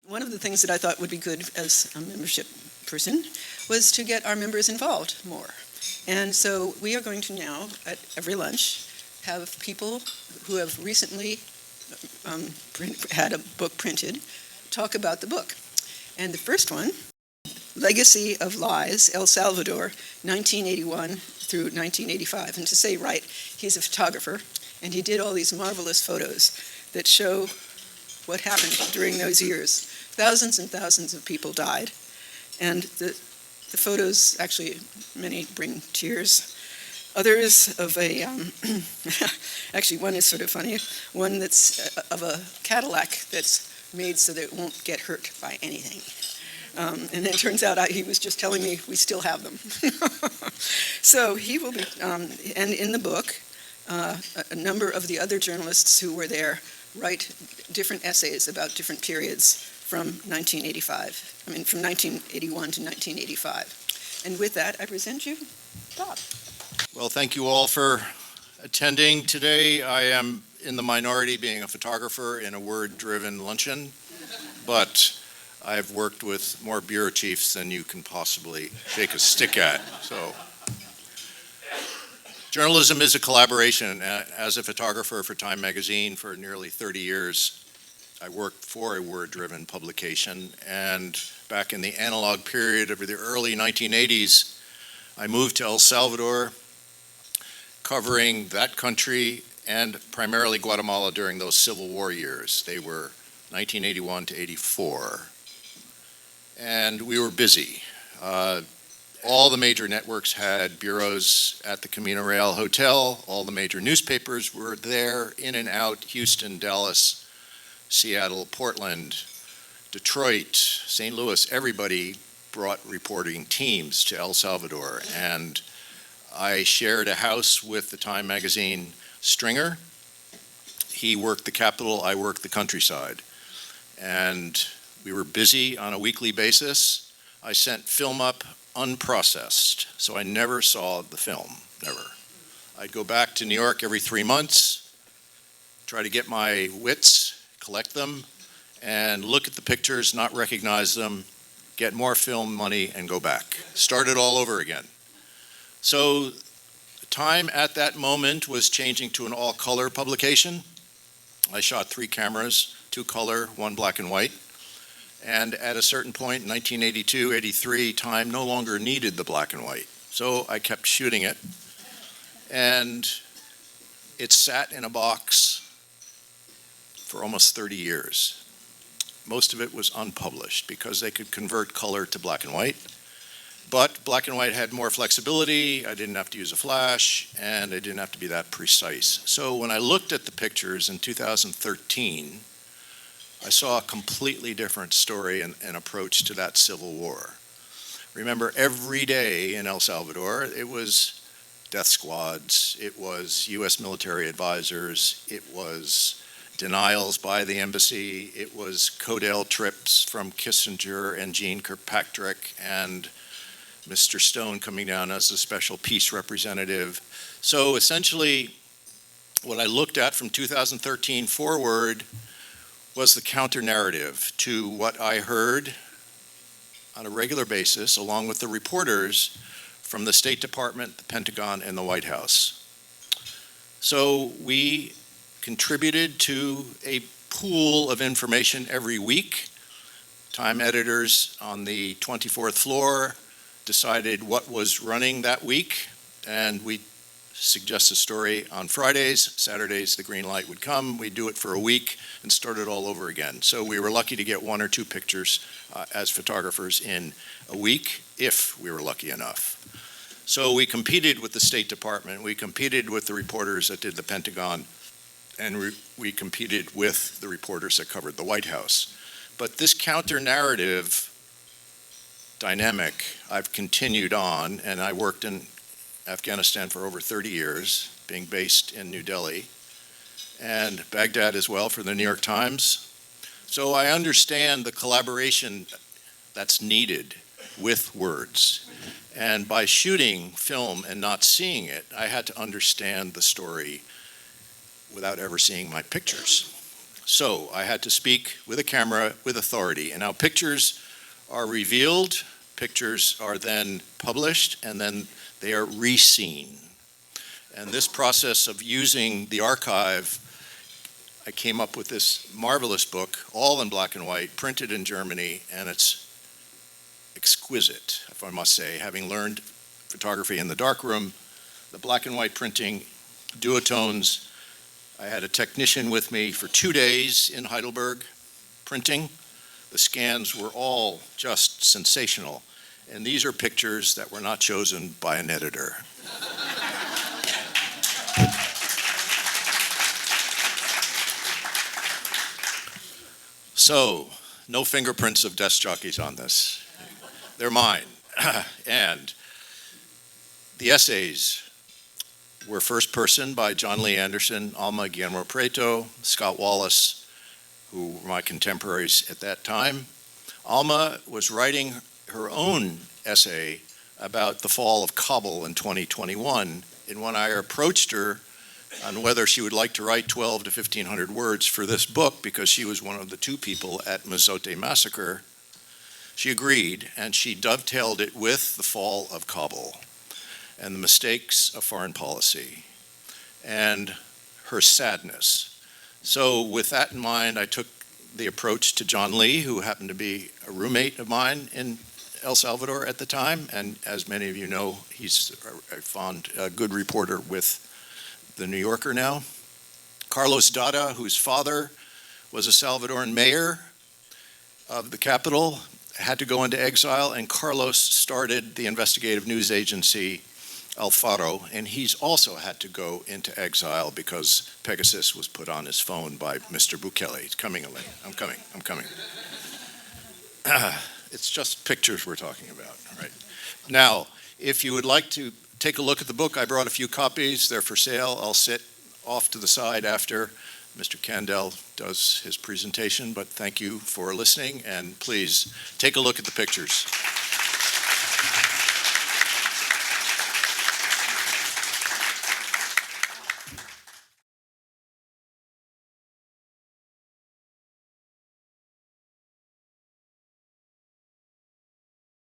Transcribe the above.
One of the things that I thought would be good as a membership person was to get our members involved more. And so we are going to now, at every lunch, have people who have recently had a book printed talk about the book. And the first one, Legacy of Lies, El Salvador, 1981 through 1985. And to say right, he's a photographer, and he did all these marvelous photos that show what happened during those years. Thousands and thousands of people died. And the photos, actually, many bring tears. Others of a, actually one is sort of funny, one that's of a Cadillac that's made so that it won't get hurt by anything. And it turns out he was just telling me we still have them. So he will be, and in the book, a number of the other journalists who were there write different essays about different periods from 1985, from 1981 to 1985. And with that, I present you Bob. Well, thank you all for attending today. I am in the minority being a photographer in a word-driven luncheon, but I've worked with more bureau chiefs than you can possibly shake a stick at. So, journalism is a collaboration. As a photographer for Time magazine for nearly 30 years, I worked for a word-driven publication, and back in the analog period of the early 1980s, I moved to El Salvador, covering that country and primarily Guatemala during those Civil War years. They were 1981 to 84. And we were busy. All the major networks had bureaus at the Camino Real Hotel. All the major newspapers were there, in and out, Houston, Dallas, Seattle, Portland, Detroit, St. Louis. Everybody brought reporting teams to El Salvador. And I shared a house with the Time magazine stringer. He worked the capital, I worked the countryside. And we were busy on a weekly basis. I sent film up unprocessed, so I never saw the film, never. I'd go back to New York every 3 months, try to get my wits, collect them, and look at the pictures, not recognize them, get more film money, and go back. Start it all over again. So Time at that moment was changing to an all-color publication. I shot 3 cameras, 2 color, 1 black and white. And at a certain point in 1982, 83, Time no longer needed the black and white. So I kept shooting it. And it sat in a box for almost 30 years. Most of it was unpublished because they could convert color to black and white. But black and white had more flexibility, I didn't have to use a flash, and it didn't have to be that precise. So when I looked at the pictures in 2013, I saw a completely different story and approach to that Civil War. Remember, every day in El Salvador, it was death squads, it was US military advisors, it was denials by the embassy, it was Codell trips from Kissinger and Jeane Kirkpatrick and Mr. Stone coming down as a special peace representative. So essentially, what I looked at from 2013 forward was the counter-narrative to what I heard on a regular basis, along with the reporters from the State Department, the Pentagon, and the White House. So we contributed to a pool of information every week. Time editors on the 24th floor decided what was running that week, and we suggest a story on Fridays. Saturdays, the green light would come. We'd do it for a week and start it all over again. So we were lucky to get 1 or 2 pictures as photographers in a week, if we were lucky enough. So we competed with the State Department. We competed with the reporters that did the Pentagon, and we competed with the reporters that covered the White House. But this counter-narrative dynamic I've continued on, and I worked in Afghanistan for over 30 years, being based in New Delhi, and Baghdad as well for the New York Times. So I understand the collaboration that's needed with words. And by shooting film and not seeing it, I had to understand the story without ever seeing my pictures. So I had to speak with a camera with authority. And now pictures are revealed, pictures are then published, and then they are re-seen. And this process of using the archive, I came up with this marvelous book, all in black and white, printed in Germany, and it's exquisite, if I must say, having learned photography in the darkroom, the black and white printing, duotones. I had a technician with me for 2 days in Heidelberg printing. The scans were all just sensational. And these are pictures that were not chosen by an editor. So, no fingerprints of desk jockeys on this. They're mine. And the essays were First Person by John Lee Anderson, Alma Guillermo Prieto, Scott Wallace, who were my contemporaries at that time. Alma was writing her own essay about the fall of Kabul in 2021, and when I approached her on whether she would like to write 12 to 1,500 words for this book, because she was one of the 2 people at Mozote massacre, she agreed, and she dovetailed it with the fall of Kabul and the mistakes of foreign policy and her sadness. So with that in mind, I took the approach to John Lee, who happened to be a roommate of mine in El Salvador at the time, and as many of you know, he's a good reporter with The New Yorker now. Carlos Dada, whose father was a Salvadoran mayor of the capital, had to go into exile, and Carlos started the investigative news agency El Faro, and he's also had to go into exile because Pegasus was put on his phone by Mr. Bukele. He's coming, Elaine. I'm coming. It's just pictures we're talking about, right? Now, if you would like to take a look at the book, I brought a few copies. They're for sale. I'll sit off to the side after Mr. Kandel does his presentation, but thank you for listening, and please take a look at the pictures.